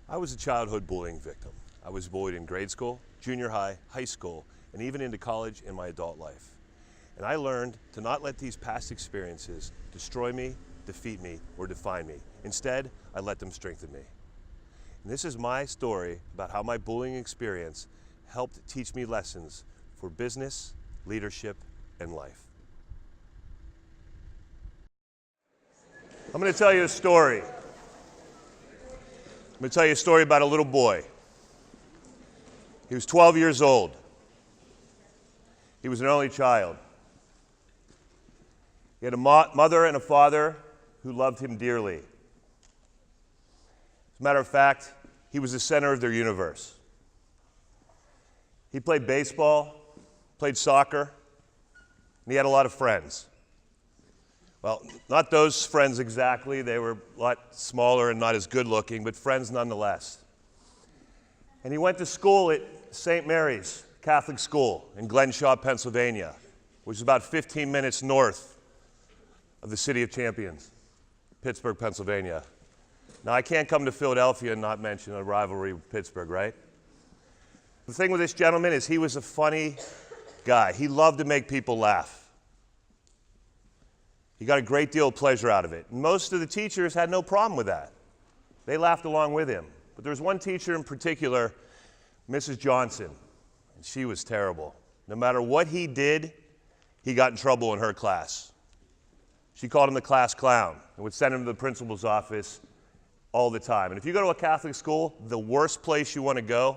I was a childhood bullying victim. I was bullied in grade school, junior high, high school, and even into college in my adult life. And I learned to not let these past experiences destroy me, defeat me, or define me. Instead, I let them strengthen me. And this is my story about how my bullying experience helped teach me lessons for business, leadership, and life. I'm going to tell you a story. I'm going to tell you a story about a little boy. He was 12 years old. He was an only child. He had a mother and a father who loved him dearly. As a matter of fact, he was the center of their universe. He played baseball, played soccer, and he had a lot of friends. Well, not those friends exactly. They were a lot smaller and not as good looking, but friends nonetheless. And he went to school at St. Mary's Catholic School in Glenshaw, Pennsylvania, which is about 15 minutes north of the City of Champions, Pittsburgh, Pennsylvania. Now, I can't come to Philadelphia and not mention a rivalry with Pittsburgh, right? The thing with this gentleman is he was a funny guy. He loved to make people laugh. He got a great deal of pleasure out of it. And most of the teachers had no problem with that. They laughed along with him. But there was one teacher in particular, Mrs. Johnson, and she was terrible. No matter what he did, he got in trouble in her class. She called him the class clown and would send him to the principal's office all the time. And if you go to a Catholic school, the worst place you want to go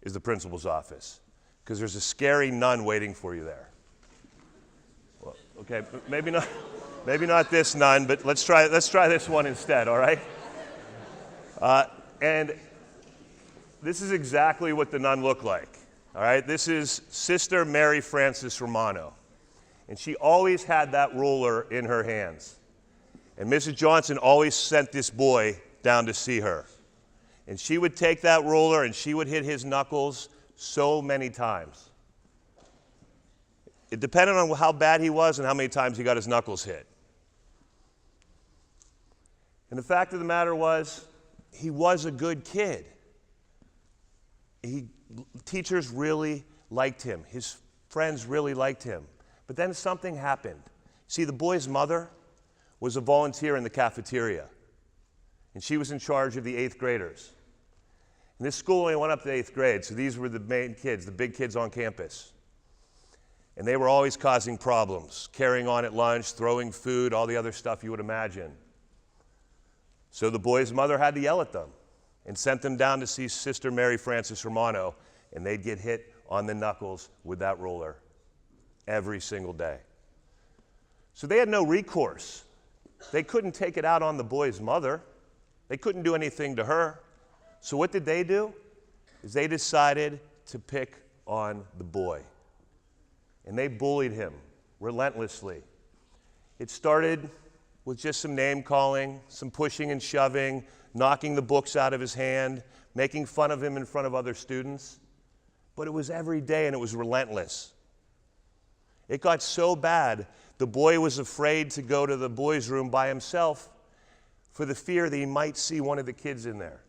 is the principal's office, because there's a scary nun waiting for you there. Well, okay, maybe not this nun, but let's try this one instead, all right? And this is exactly what the nun looked like, all right? This is Sister Mary Frances Romano, and she always had that ruler in her hands. And Mrs. Johnson always sent this boy down to see her. And she would take that ruler and she would hit his knuckles so many times. It depended on how bad he was and how many times he got his knuckles hit. And the fact of the matter was, he was a good kid. Teachers really liked him. His friends really liked him. But then something happened. See, the boy's mother was a volunteer in the cafeteria, and she was in charge of the 8th graders. And this school only went up to 8th grade, so these were the main kids, the big kids on campus. And they were always causing problems, carrying on at lunch, throwing food, all the other stuff you would imagine. So the boy's mother had to yell at them and sent them down to see Sister Mary Frances Romano, and they'd get hit on the knuckles with that ruler every single day. So they had no recourse. They couldn't take it out on the boy's mother. They couldn't do anything to her. So what did they do? Is they decided to pick on the boy. And they bullied him relentlessly. It started with just some name calling, some pushing and shoving, knocking the books out of his hand, making fun of him in front of other students. But it was every day and it was relentless. It got so bad, the boy was afraid to go to the boys' room by himself for the fear that he might see one of the kids in there.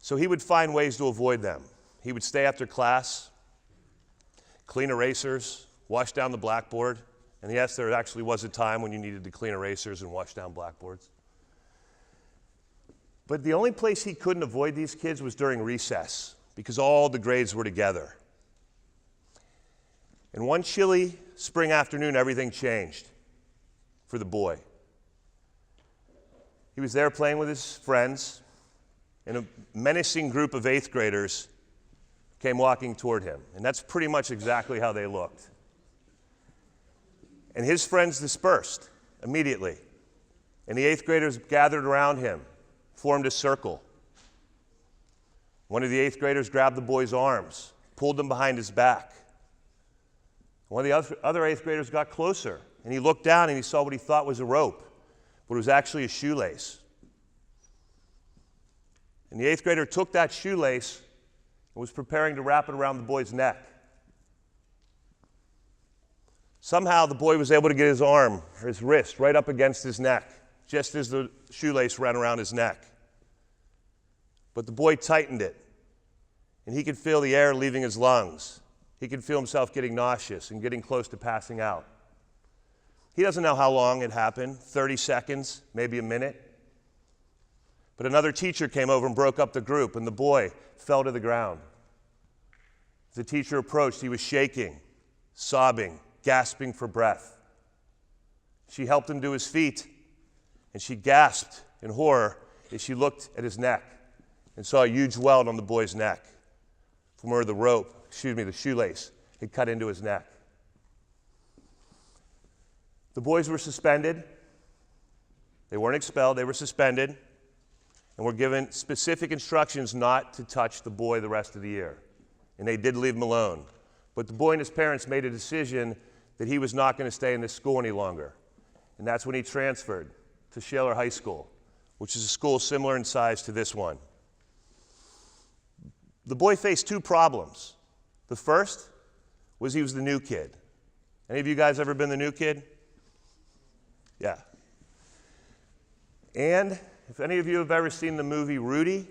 So he would find ways to avoid them. He would stay after class, clean erasers, wash down the blackboard. And yes, there actually was a time when you needed to clean erasers and wash down blackboards. But the only place he couldn't avoid these kids was during recess, because all the grades were together. And one chilly spring afternoon, everything changed for the boy. He was there playing with his friends, and a menacing group of 8th graders came walking toward him. And that's pretty much exactly how they looked. And his friends dispersed immediately. And the 8th graders gathered around him, formed a circle. One of the 8th graders grabbed the boy's arms, pulled him behind his back. One of the other 8th graders got closer, and he looked down and he saw what he thought was a rope, but it was actually a shoelace. And the 8th grader took that shoelace and was preparing to wrap it around the boy's neck. Somehow the boy was able to get his arm, or his wrist, right up against his neck just as the shoelace ran around his neck. But the boy tightened it, and he could feel the air leaving his lungs. He could feel himself getting nauseous and getting close to passing out. He doesn't know how long it happened, 30 seconds, maybe a minute. But another teacher came over and broke up the group, and the boy fell to the ground. As the teacher approached, he was shaking, sobbing, gasping for breath. She helped him to his feet, and she gasped in horror as she looked at his neck and saw a huge welt on the boy's neck from where the shoelace had cut into his neck. The boys were suspended. They weren't expelled, they were suspended, and were given specific instructions not to touch the boy the rest of the year. And they did leave him alone. But the boy and his parents made a decision that he was not going to stay in this school any longer. And that's when he transferred to Shaler High School, which is a school similar in size to this one. The boy faced two problems. The first was he was the new kid. Any of you guys ever been the new kid? Yeah. And if any of you have ever seen the movie Rudy,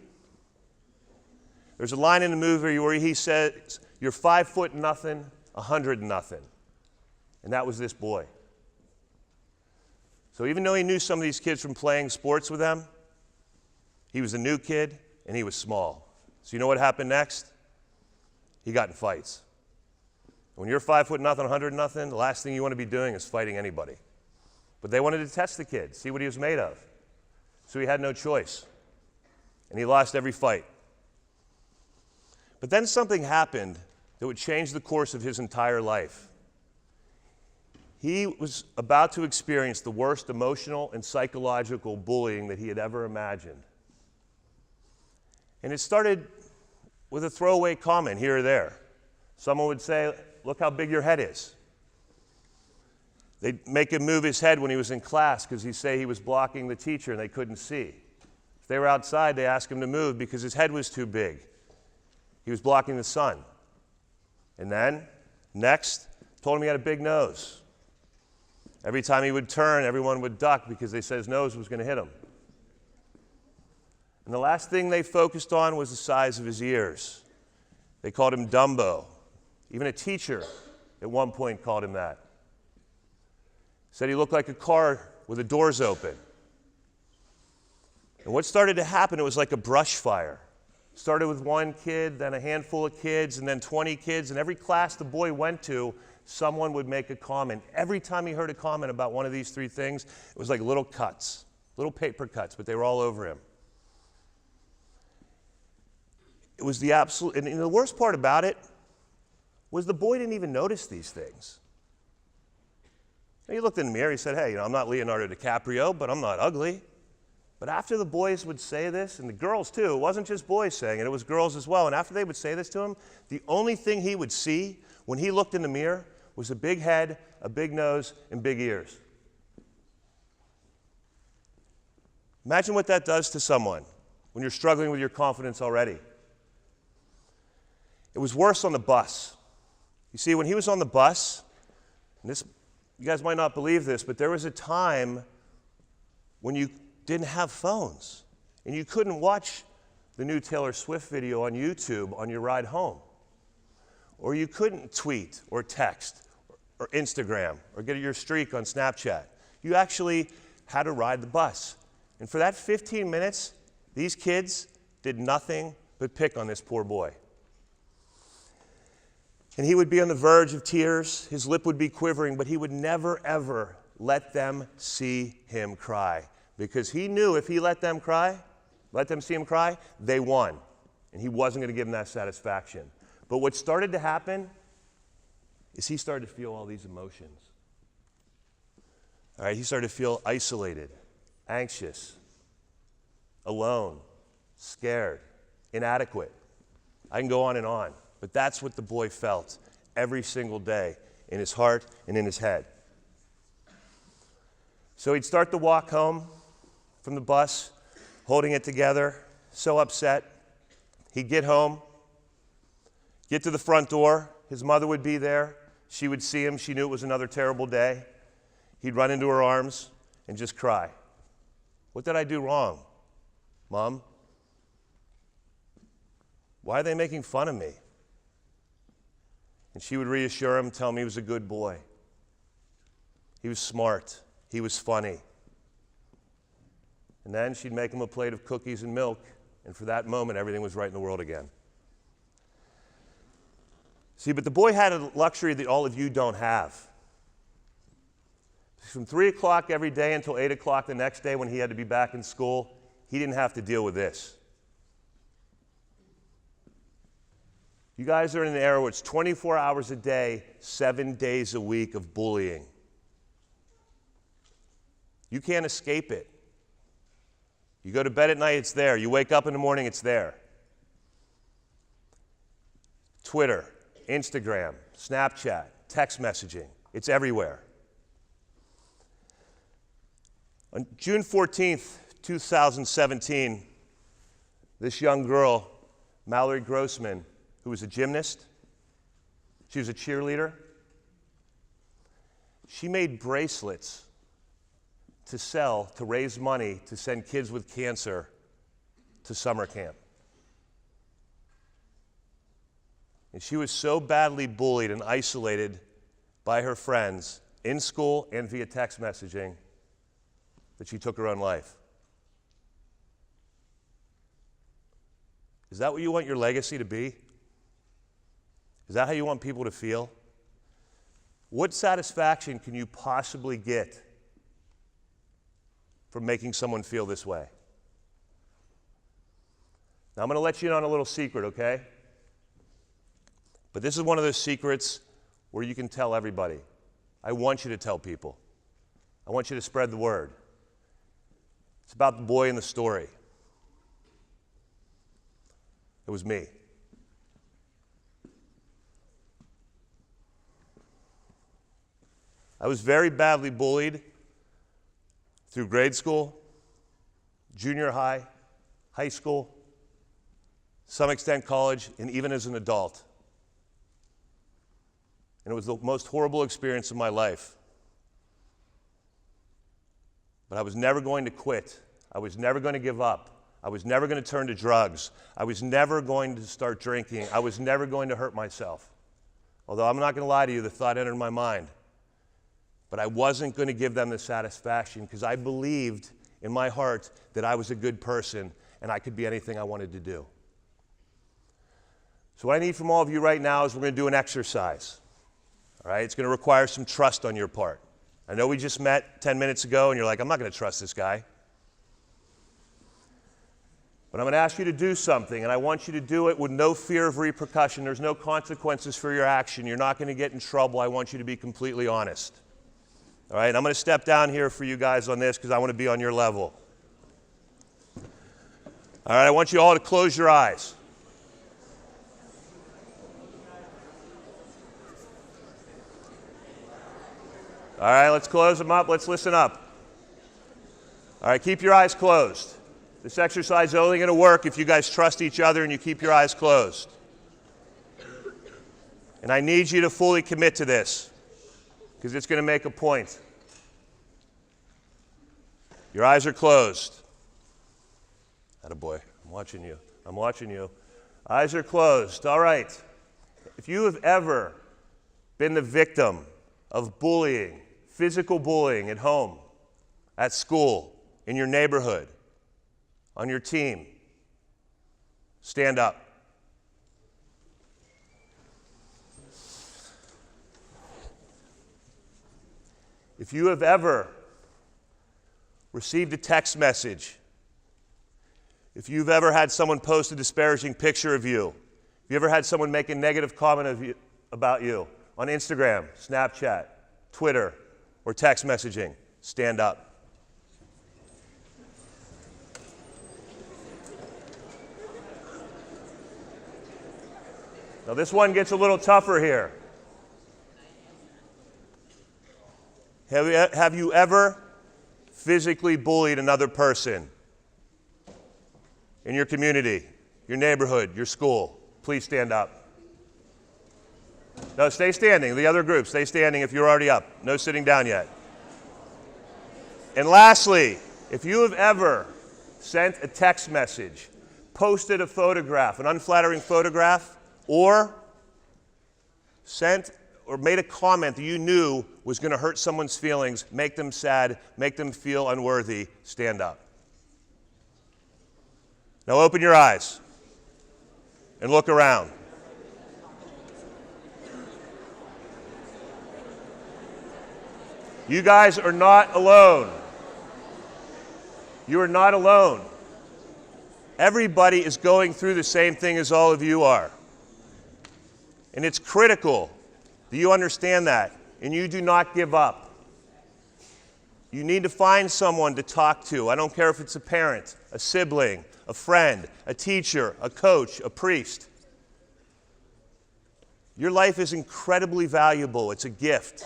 there's a line in the movie where he says, "You're 5 foot nothing, 100 nothing." And that was this boy. So even though he knew some of these kids from playing sports with them, he was a new kid and he was small. So you know what happened next? He got in fights. When you're 5 foot nothing, 100 nothing, the last thing you want to be doing is fighting anybody. But they wanted to test the kid, see what he was made of. So he had no choice. And he lost every fight. But then something happened that would change the course of his entire life. He was about to experience the worst emotional and psychological bullying that he had ever imagined. And it started with a throwaway comment here or there. Someone would say, "Look how big your head is." They'd make him move his head when he was in class because he'd say he was blocking the teacher and they couldn't see. If they were outside, they asked him to move because his head was too big. He was blocking the sun. And then, next, told him he had a big nose. Every time he would turn, everyone would duck because they said his nose was going to hit him. And the last thing they focused on was the size of his ears. They called him Dumbo. Even a teacher at one point called him that. Said he looked like a car with the doors open. And what started to happen, it was like a brush fire. Started with one kid, then a handful of kids, and then 20 kids. And every class the boy went to, someone would make a comment. Every time he heard a comment about one of these three things, it was like little cuts, little paper cuts, but they were all over him. It was the absolute, and the worst part about it was the boy didn't even notice these things. And he looked in the mirror, he said, "Hey, I'm not Leonardo DiCaprio, but I'm not ugly." But after the boys would say this, and the girls too, it wasn't just boys saying it, it was girls as well, and after they would say this to him, the only thing he would see when he looked in the mirror was a big head, a big nose, and big ears. Imagine what that does to someone when you're struggling with your confidence already. It was worse on the bus. You see, when he was on the bus, and this, you guys might not believe this, but there was a time when you didn't have phones, and you couldn't watch the new Taylor Swift video on YouTube on your ride home. Or you couldn't tweet or text or Instagram or get your streak on Snapchat. You actually had to ride the bus. And for that 15 minutes, these kids did nothing but pick on this poor boy. And he would be on the verge of tears, his lip would be quivering, but he would never, ever let them see him cry. Because he knew if he let them see him cry, they won. And he wasn't going to give them that satisfaction. But what started to happen is he started to feel all these emotions. All right, he started to feel isolated, anxious, alone, scared, inadequate. I can go on, but that's what the boy felt every single day in his heart and in his head. So he'd start to walk home from the bus, holding it together, so upset. He'd get home, get to the front door. His mother would be there. She would see him. She knew it was another terrible day. He'd run into her arms and just cry. What did I do wrong, Mom? Why are they making fun of me? And she would reassure him, tell him he was a good boy. He was smart. He was funny. And then she'd make him a plate of cookies and milk, and for that moment, everything was right in the world again. See, but the boy had a luxury that all of you don't have. From 3 o'clock every day until 8 o'clock the next day when he had to be back in school, he didn't have to deal with this. You guys are in an era where it's 24 hours a day, 7 days a week of bullying. You can't escape it. You go to bed at night, it's there. You wake up in the morning, it's there. Twitter, Instagram, Snapchat, text messaging, it's everywhere. On June 14th, 2017, this young girl, Mallory Grossman, who was a gymnast, she was a cheerleader, she made bracelets to sell, to raise money, to send kids with cancer to summer camp. And she was so badly bullied and isolated by her friends in school and via text messaging that she took her own life. Is that what you want your legacy to be? Is that how you want people to feel? What satisfaction can you possibly get from making someone feel this way? Now, I'm going to let you in on a little secret, okay? But this is one of those secrets where you can tell everybody. I want you to tell people. I want you to spread the word. It's about the boy in the story. It was me. I was very badly bullied through grade school, junior high, high school, to some extent college, and even as an adult. And it was the most horrible experience of my life. But I was never going to quit. I was never going to give up. I was never going to turn to drugs. I was never going to start drinking. I was never going to hurt myself. Although I'm not going to lie to you, the thought entered my mind. But I wasn't going to give them the satisfaction because I believed in my heart that I was a good person and I could be anything I wanted to do. So what I need from all of you right now is we're going to do an exercise. All right? It's going to require some trust on your part. I know we just met 10 minutes ago and you're like, I'm not going to trust this guy. But I'm going to ask you to do something, and I want you to do it with no fear of repercussion. There's no consequences for your action. You're not going to get in trouble. I want you to be completely honest. All right? I'm going to step down here for you guys on this because I want to be on your level. All right? I want you all to close your eyes. All right, let's close them up. Let's listen up. All right, keep your eyes closed. This exercise is only going to work if you guys trust each other and you keep your eyes closed. And I need you to fully commit to this because it's going to make a point. Your eyes are closed. Attaboy, I'm watching you. I'm watching you. Eyes are closed. All right. If you have ever been the victim of bullying, physical bullying at home, at school, in your neighborhood, on your team, stand up. If you have ever received a text message, if you've ever had someone post a disparaging picture of you, if you ever had someone make a negative comment about you on Instagram, Snapchat, Twitter, or text messaging, stand up. Now this one gets a little tougher here. Have you ever physically bullied another person in your community, your neighborhood, your school? Please stand up. No, stay standing. The other group, stay standing if you're already up. No sitting down yet. And lastly, If you have ever sent a text message, posted a photograph, an unflattering photograph, or sent or made a comment that you knew was going to hurt someone's feelings, make them sad, make them feel unworthy, stand up. Now open your eyes and look around. You guys are not alone. You are not alone. Everybody is going through the same thing as all of you are. And it's critical that you understand that and you do not give up. You need to find someone to talk to. I don't care if it's a parent, a sibling, a friend, a teacher, a coach, a priest. Your life is incredibly valuable. It's a gift.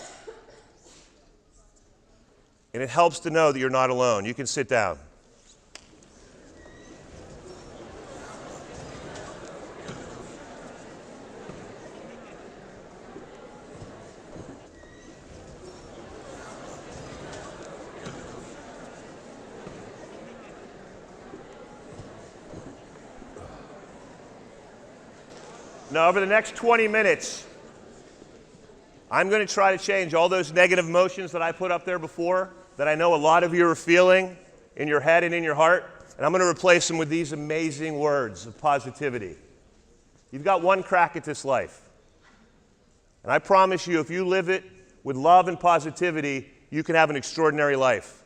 And it helps to know that you're not alone. You can sit down. Now, over the next 20 minutes, I'm going to try to change all those negative emotions that I put up there before, that I know a lot of you are feeling in your head and in your heart, and I'm going to replace them with these amazing words of positivity. You've got one crack at this life. And I promise you, if you live it with love and positivity, you can have an extraordinary life.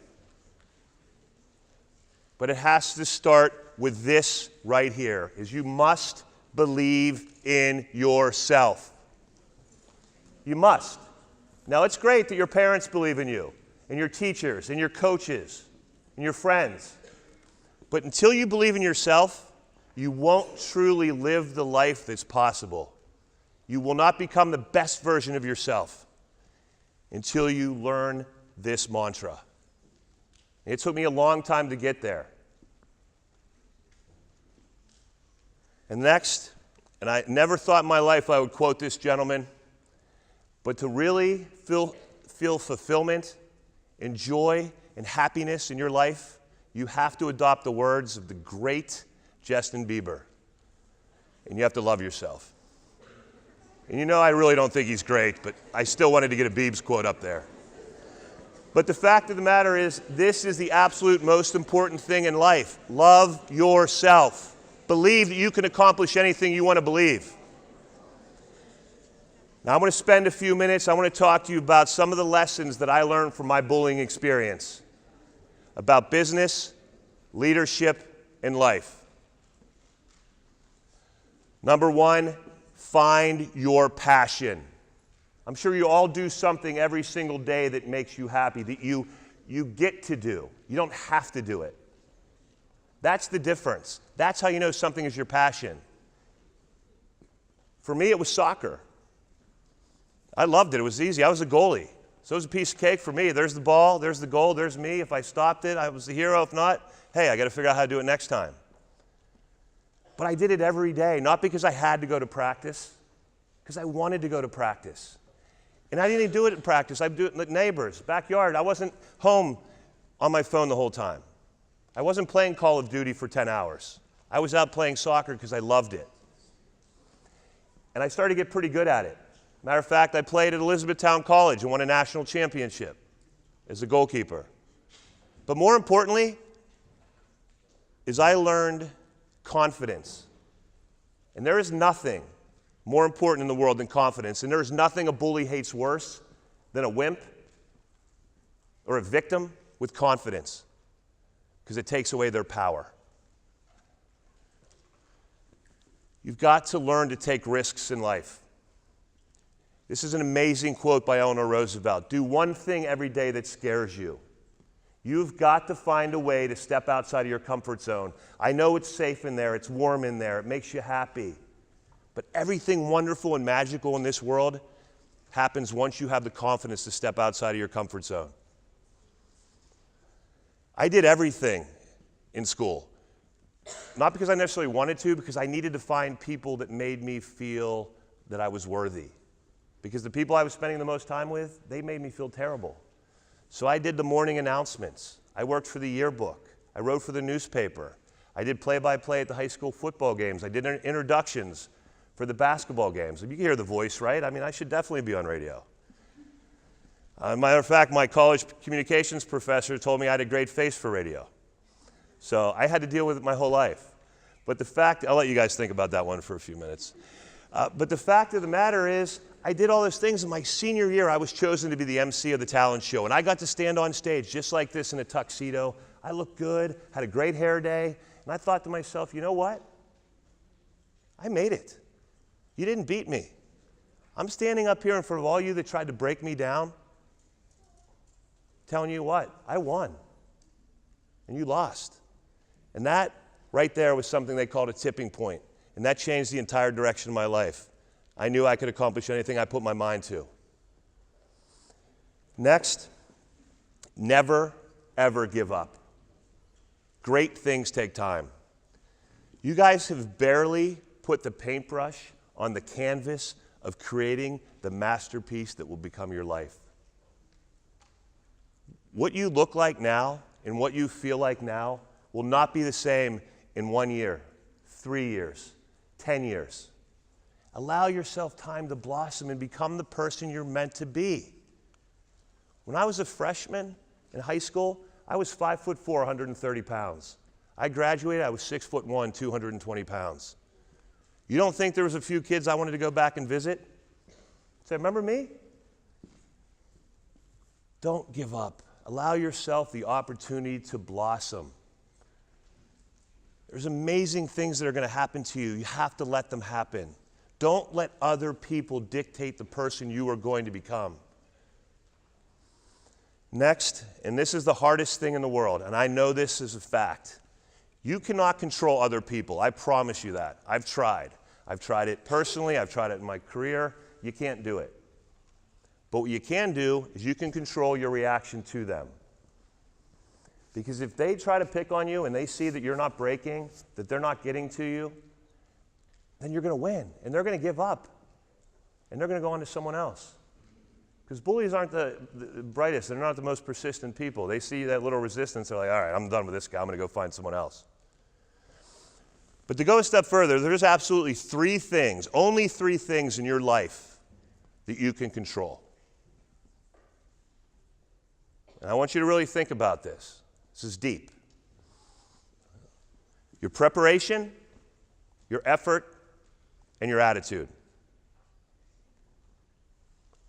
But it has to start with this right here, is you must believe in yourself. You must. Now, it's great that your parents believe in you, and your teachers, and your coaches, and your friends. But until you believe in yourself, you won't truly live the life that's possible. You will not become the best version of yourself until you learn this mantra. It took me a long time to get there. And next, and I never thought in my life I would quote this gentleman, but to really feel fulfillment and joy and happiness in your life, you have to adopt the words of the great Justin Bieber. And you have to love yourself. And you know I really don't think he's great, but I still wanted to get a Biebs quote up there. But the fact of the matter is, this is the absolute most important thing in life. Love yourself. Believe that you can accomplish anything you want to believe. Now I'm going to spend a few minutes, I want to talk to you about some of the lessons that I learned from my bullying experience about business, leadership, and life. Number one, find your passion. I'm sure you all do something every single day that makes you happy, that you get to do. You don't have to do it. That's the difference. That's how you know something is your passion. For me, it was soccer. I loved it. It was easy. I was a goalie. So it was a piece of cake for me. There's the ball, there's the goal, there's me. If I stopped it, I was the hero. If not, hey, I got to figure out how to do it next time. But I did it every day, not because I had to go to practice, because I wanted to go to practice. And I didn't even do it in practice. I'd do it with neighbors, backyard. I wasn't home on my phone the whole time. I wasn't playing Call of Duty for 10 hours. I was out playing soccer because I loved it. And I started to get pretty good at it. Matter of fact, I played at Elizabethtown College and won a national championship as a goalkeeper. But more importantly, is I learned confidence. And there is nothing more important in the world than confidence. And there is nothing a bully hates worse than a wimp or a victim with confidence, because it takes away their power. You've got to learn to take risks in life. This is an amazing quote by Eleanor Roosevelt. Do one thing every day that scares you. You've got to find a way to step outside of your comfort zone. I know it's safe in there, it's warm in there, it makes you happy. But everything wonderful and magical in this world happens once you have the confidence to step outside of your comfort zone. I did everything in school. Not because I necessarily wanted to, because I needed to find people that made me feel that I was worthy. Because the people I was spending the most time with, they made me feel terrible. So I did the morning announcements. I worked for the yearbook. I wrote for the newspaper. I did play-by-play at the high school football games. I did introductions for the basketball games. You can hear the voice, right? I mean, I should definitely be on radio. Matter of fact, my college communications professor told me I had a great face for radio. So I had to deal with it my whole life. But the fact, I'll let you guys think about that one for a few minutes. But the fact of the matter is, I did all those things. In my senior year, I was chosen to be the MC of the talent show. And I got to stand on stage just like this in a tuxedo. I looked good, had a great hair day. And I thought to myself, you know what? I made it. You didn't beat me. I'm standing up here in front of all you that tried to break me down, telling you what? I won. And you lost. And that right there was something they called a tipping point. And that changed the entire direction of my life. I knew I could accomplish anything I put my mind to. Next, never, ever give up. Great things take time. You guys have barely put the paintbrush on the canvas of creating the masterpiece that will become your life. What you look like now and what you feel like now will not be the same in 1 year, 3 years, 10 years. Allow yourself time to blossom and become the person you're meant to be. When I was a freshman in high school, I was 5'4", 130 pounds. I graduated, I was 6'1", 220 pounds. You don't think there was a few kids I wanted to go back and visit? Say, remember me? Don't give up. Allow yourself the opportunity to blossom. There's amazing things that are going to happen to you. You have to let them happen. Don't let other people dictate the person you are going to become. Next, and this is the hardest thing in the world, and I know this is a fact. You cannot control other people. I promise you that. I've tried. I've tried it personally. I've tried it in my career. You can't do it. But what you can do is you can control your reaction to them. Because if they try to pick on you and they see that you're not breaking, that they're not getting to you, then you're going to win. And they're going to give up. And they're going to go on to someone else. Because bullies aren't the brightest. They're not the most persistent people. They see that little resistance. They're like, all right, I'm done with this guy. I'm going to go find someone else. But to go a step further, there's absolutely 3 things, only 3 things in your life that you can control. And I want you to really think about this. This is deep. Your preparation, your effort, and your attitude.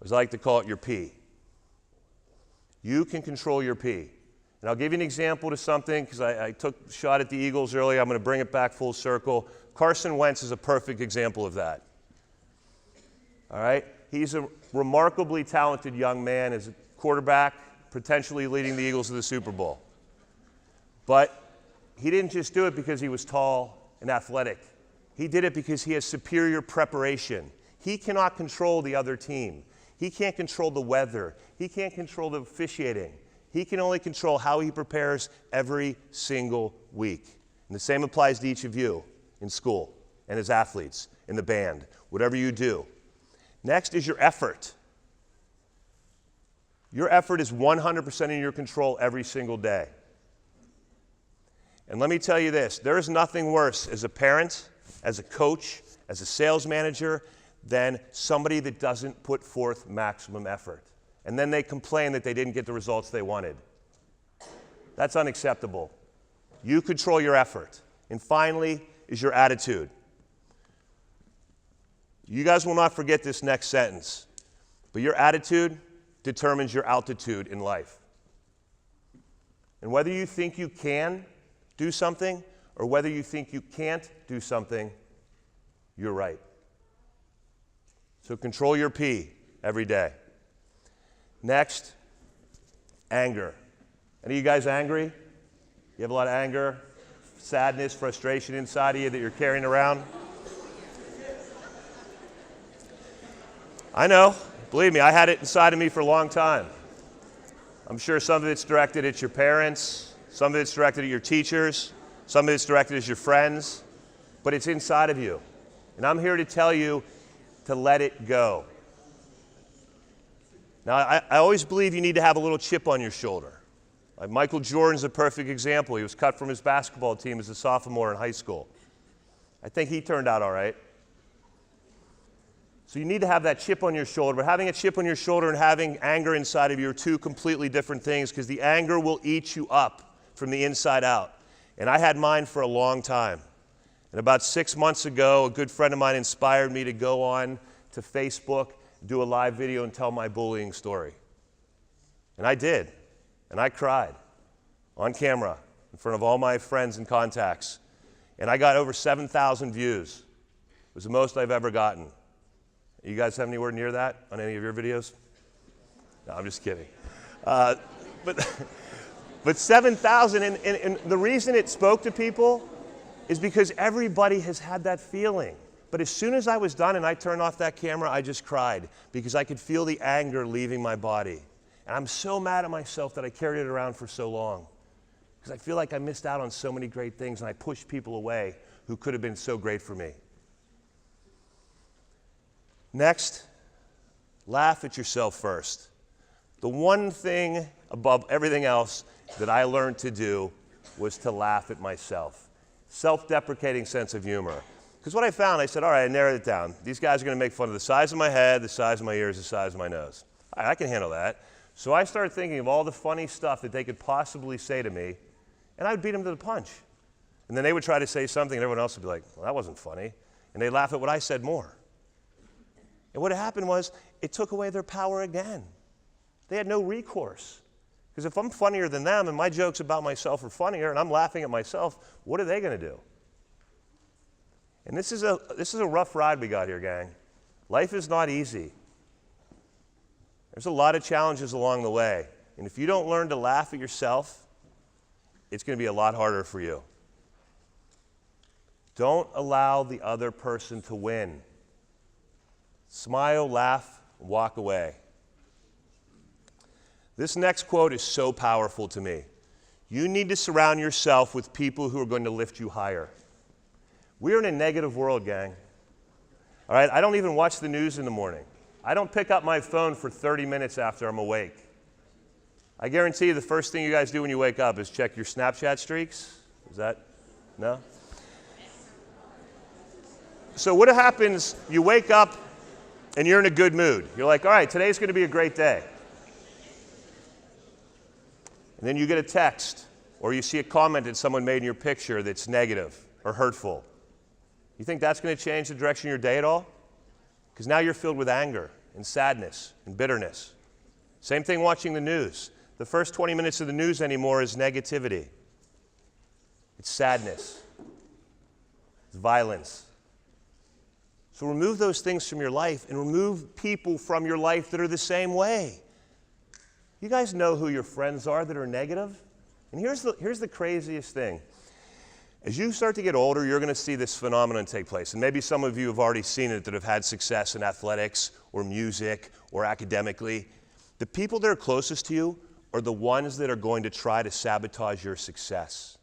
As I like to call it, your P. You can control your P. And I'll give you an example to something, because I took a shot at the Eagles earlier. I'm going to bring it back full circle. Carson Wentz is a perfect example of that. All right? He's a remarkably talented young man as a quarterback, potentially leading the Eagles to the Super Bowl. But he didn't just do it because he was tall and athletic. He did it because he has superior preparation. He cannot control the other team. He can't control the weather. He can't control the officiating. He can only control how he prepares every single week. And the same applies to each of you in school and as athletes, in the band, whatever you do. Next is your effort. Your effort is 100% in your control every single day. And let me tell you this, there is nothing worse as a parent, as a coach, as a sales manager, than somebody that doesn't put forth maximum effort. And then they complain that they didn't get the results they wanted. That's unacceptable. You control your effort. And finally is your attitude. You guys will not forget this next sentence, but your attitude determines your altitude in life. And whether you think you can do something or whether you think you can't do something, you're right. So control your P every day. Next, anger. Any of you guys angry? You have a lot of anger, sadness, frustration inside of you that you're carrying around? I know. Believe me, I had it inside of me for a long time. I'm sure some of it's directed at your parents, some of it's directed at your teachers, some of it's directed at your friends, but it's inside of you. And I'm here to tell you to let it go. Now, I always believe you need to have a little chip on your shoulder. Like Michael Jordan's a perfect example. He was cut from his basketball team as a sophomore in high school. I think he turned out all right. So you need to have that chip on your shoulder, but having a chip on your shoulder and having anger inside of you are two completely different things, because the anger will eat you up from the inside out. And I had mine for a long time. And about 6 months ago, a good friend of mine inspired me to go on to Facebook, do a live video and tell my bullying story. And I did. And I cried on camera in front of all my friends and contacts. And I got over 7,000 views. It was the most I've ever gotten. You guys have anywhere near that on any of your videos? No, I'm just kidding. But 7,000, and the reason it spoke to people is because everybody has had that feeling. But as soon as I was done and I turned off that camera, I just cried because I could feel the anger leaving my body. And I'm so mad at myself that I carried it around for so long, because I feel like I missed out on so many great things and I pushed people away who could have been so great for me. Next, laugh at yourself first. The one thing above everything else that I learned to do was to laugh at myself. Self-deprecating sense of humor. Because what I found, I said, all right, I narrowed it down. These guys are going to make fun of the size of my head, the size of my ears, the size of my nose. All right, I can handle that. So I started thinking of all the funny stuff that they could possibly say to me, and I would beat them to the punch. And then they would try to say something, and everyone else would be like, well, that wasn't funny. And they'd laugh at what I said more. And what happened was, it took away their power again. They had no recourse. Because if I'm funnier than them and my jokes about myself are funnier and I'm laughing at myself, what are they going to do? And this is a rough ride we got here, gang. Life is not easy. There's a lot of challenges along the way. And if you don't learn to laugh at yourself, it's going to be a lot harder for you. Don't allow the other person to win. Smile, laugh, walk away. This next quote is so powerful to me. You need to surround yourself with people who are going to lift you higher. We're in a negative world, gang. All right, I don't even watch the news in the morning. I don't pick up my phone for 30 minutes after I'm awake. I guarantee you the first thing you guys do when you wake up is check your Snapchat streaks. Is that, no? So what happens, you wake up and you're in a good mood. You're like, all right, today's going to be a great day. And then you get a text, or you see a comment that someone made in your picture that's negative or hurtful. You think that's going to change the direction of your day at all? Because now you're filled with anger and sadness and bitterness. Same thing watching the news. The first 20 minutes of the news anymore is negativity. It's sadness. It's violence. So remove those things from your life and remove people from your life that are the same way. You guys know who your friends are that are negative? And here's the craziest thing. As you start to get older, you're going to see this phenomenon take place. And maybe some of you have already seen it that have had success in athletics or music or academically. The people that are closest to you are the ones that are going to try to sabotage your success.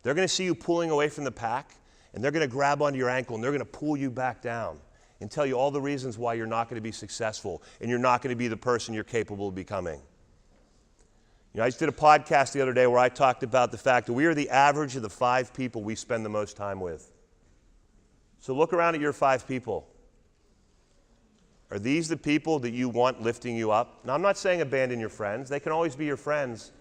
They're going to see you pulling away from the pack, and they're going to grab onto your ankle, and they're going to pull you back down and tell you all the reasons why you're not going to be successful and you're not going to be the person you're capable of becoming. You know, I just did a podcast the other day where I talked about the fact that we are the average of the 5 people we spend the most time with. So look around at your 5 people. Are these the people that you want lifting you up? Now, I'm not saying abandon your friends. They can always be your friends.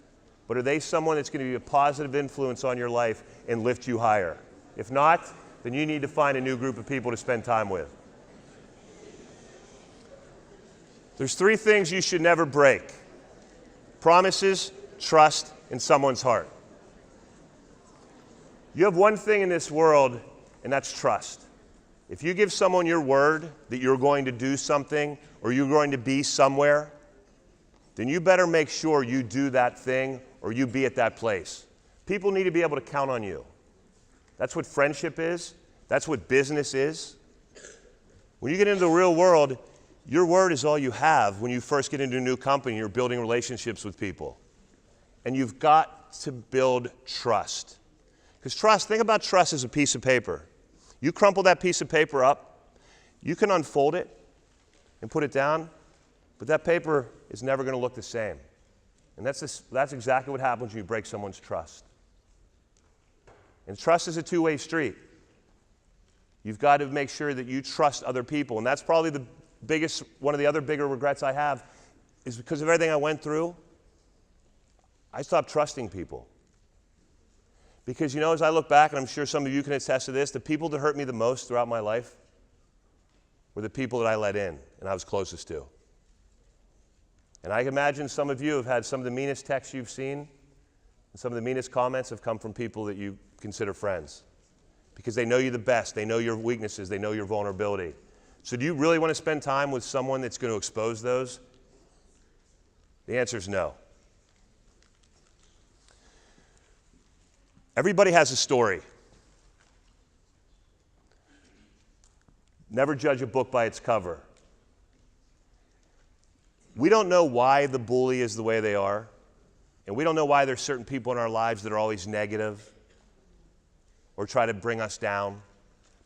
But are they someone that's going to be a positive influence on your life and lift you higher? If not, then you need to find a new group of people to spend time with. There's 3 things you should never break: promises, trust, and someone's heart. You have one thing in this world, and that's trust. If you give someone your word that you're going to do something or you're going to be somewhere, then you better make sure you do that thing or you be at that place. People need to be able to count on you. That's what friendship is. That's what business is. When you get into the real world, your word is all you have when you first get into a new company. You're building relationships with people. And you've got to build trust. Because trust, think about trust as a piece of paper. You crumple that piece of paper up, you can unfold it and put it down, But that paper is never going to look the same. And that's exactly what happens when you break someone's trust. And trust is a two-way street. You've got to make sure that you trust other people. And that's probably one of the other bigger regrets I have is because of everything I went through, I stopped trusting people. Because, you know, as I look back, and I'm sure some of you can attest to this, the people that hurt me the most throughout my life were the people that I let in and I was closest to. And I can imagine some of you have had some of the meanest texts you've seen, and some of the meanest comments have come from people that you consider friends. Because they know you the best, they know your weaknesses, they know your vulnerability. So do you really want to spend time with someone that's going to expose those? The answer is no. Everybody has a story. Never judge a book by its cover. We don't know why the bully is the way they are, and we don't know why there's certain people in our lives that are always negative or try to bring us down,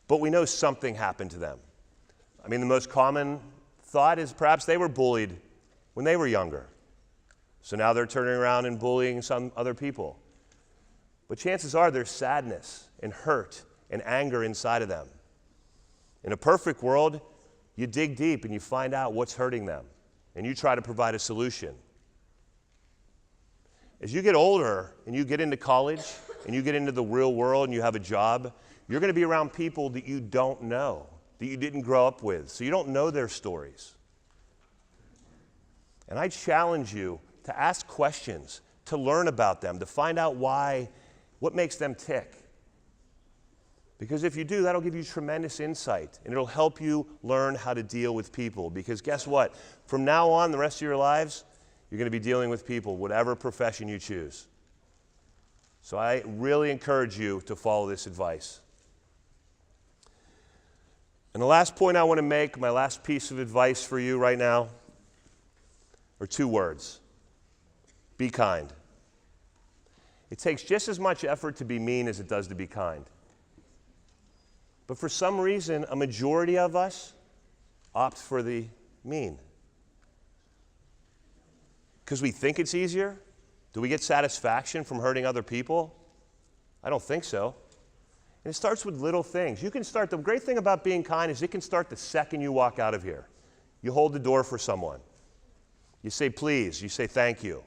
but we know something happened to them. I mean, the most common thought is perhaps they were bullied when they were younger, so now they're turning around and bullying some other people. But chances are there's sadness and hurt and anger inside of them. In a perfect world, you dig deep and you find out what's hurting them, and you try to provide a solution. As you get older and you get into college and you get into the real world and you have a job, you're going to be around people that you don't know, that you didn't grow up with, so you don't know their stories. And I challenge you to ask questions, to learn about them, to find out what makes them tick. Because if you do, that'll give you tremendous insight, and it'll help you learn how to deal with people. Because guess what? From now on, the rest of your lives, you're going to be dealing with people, whatever profession you choose. So I really encourage you to follow this advice. And the last point I want to make, my last piece of advice for you right now, are two words. Be kind. It takes just as much effort to be mean as it does to be kind. But for some reason, a majority of us opt for the mean. Because we think it's easier? Do we get satisfaction from hurting other people? I don't think so. And it starts with little things. You can start, the great thing about being kind is it can start the second you walk out of here. You hold the door for someone. You say please, you say thank you.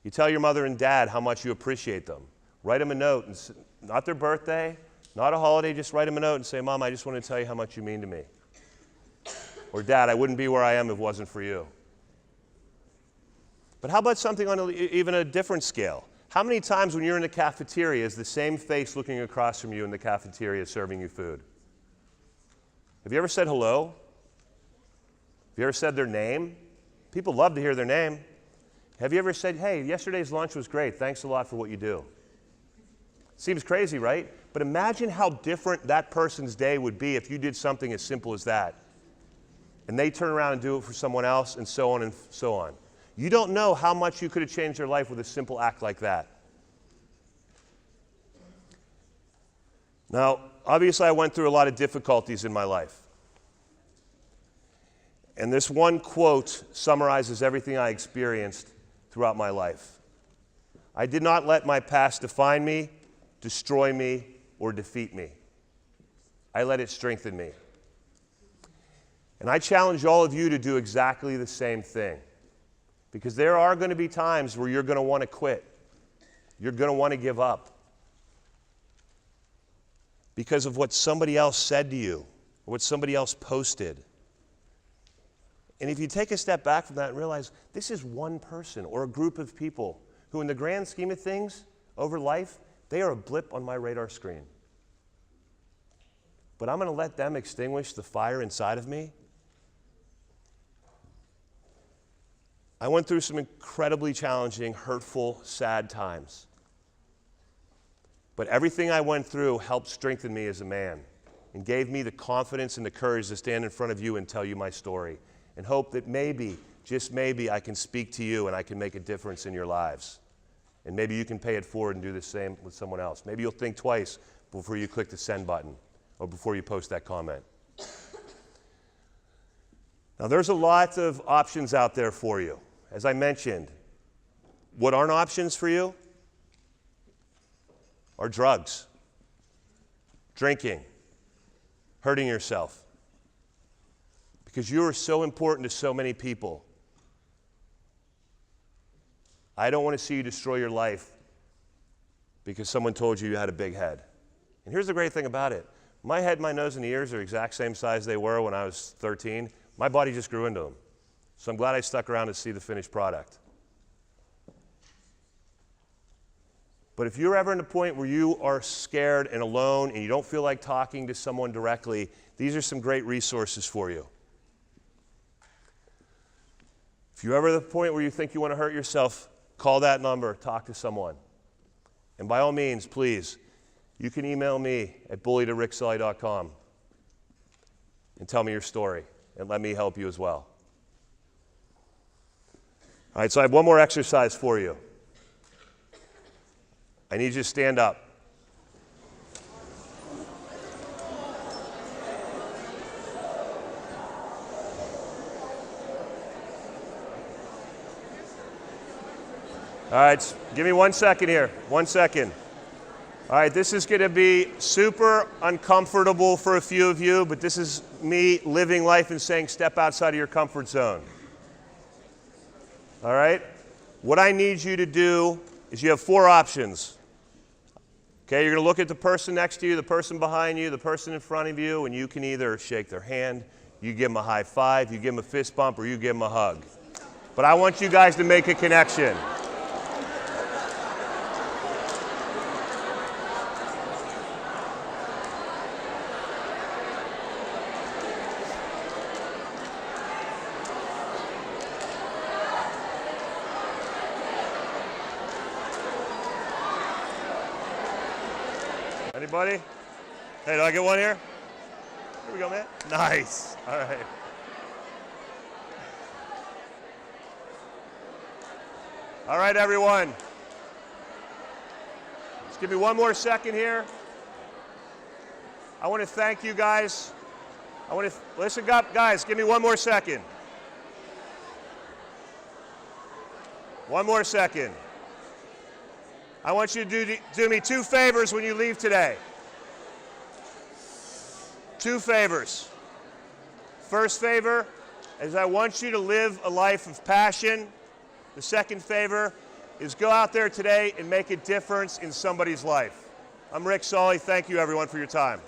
You tell your mother and dad how much you appreciate them. Write them a note, and not their birthday, not a holiday, just write them a note and say, Mom, I just want to tell you how much you mean to me. Or Dad, I wouldn't be where I am if it wasn't for you. But how about something on even a different scale? How many times when you're in the cafeteria is the same face looking across from you in the cafeteria serving you food? Have you ever said hello? Have you ever said their name? People love to hear their name. Have you ever said, hey, yesterday's lunch was great, thanks a lot for what you do? Seems crazy, right? But imagine how different that person's day would be if you did something as simple as that. And they turn around and do it for someone else, and so on and so on. You don't know how much you could have changed their life with a simple act like that. Now, obviously I went through a lot of difficulties in my life. And this one quote summarizes everything I experienced throughout my life. I did not let my past define me, destroy me, or defeat me. I let it strengthen me. And I challenge all of you to do exactly the same thing. Because there are going to be times where you're going to want to quit. You're going to want to give up. Because of what somebody else said to you, or what somebody else posted. And if you take a step back from that and realize this is one person or a group of people who in the grand scheme of things over life, they are a blip on my radar screen. But I'm going to let them extinguish the fire inside of me. I went through some incredibly challenging, hurtful, sad times. But everything I went through helped strengthen me as a man and gave me the confidence and the courage to stand in front of you and tell you my story and hope that maybe, just maybe, I can speak to you and I can make a difference in your lives. And maybe you can pay it forward and do the same with someone else. Maybe you'll think twice before you click the send button or before you post that comment. Now, there's a lot of options out there for you. As I mentioned, what aren't options for you are drugs, drinking, hurting yourself. Because you are so important to so many people. I don't want to see you destroy your life because someone told you you had a big head. And here's the great thing about it. My head, my nose, and ears are the exact same size they were when I was 13. My body just grew into them. So I'm glad I stuck around to see the finished product. But if you're ever in a point where you are scared and alone and you don't feel like talking to someone directly, these are some great resources for you. If you're ever at the point where you think you want to hurt yourself, call that number, talk to someone. And by all means, please, you can email me at bullied@ricksully.com and tell me your story, and let me help you as well. All right, so I have one more exercise for you. I need you to stand up. All right, give me 1 second here, 1 second. All right, this is gonna be super uncomfortable for a few of you, but this is me living life and saying step outside of your comfort zone. All right? What I need you to do is you have 4 options. Okay, you're gonna look at the person next to you, the person behind you, the person in front of you, and you can either shake their hand, you give them a high five, you give them a fist bump, or you give them a hug. But I want you guys to make a connection. Anybody? Hey, do I get one here? Here we go, man. Nice. All right. All right, everyone. Just give me 1 more second here. I want to thank you guys. Listen up, guys, give me 1 more second. 1 more second. I want you to do me 2 favors when you leave today. 2 favors. First favor is I want you to live a life of passion. The second favor is go out there today and make a difference in somebody's life. I'm Rick Sully. Thank you, everyone, for your time.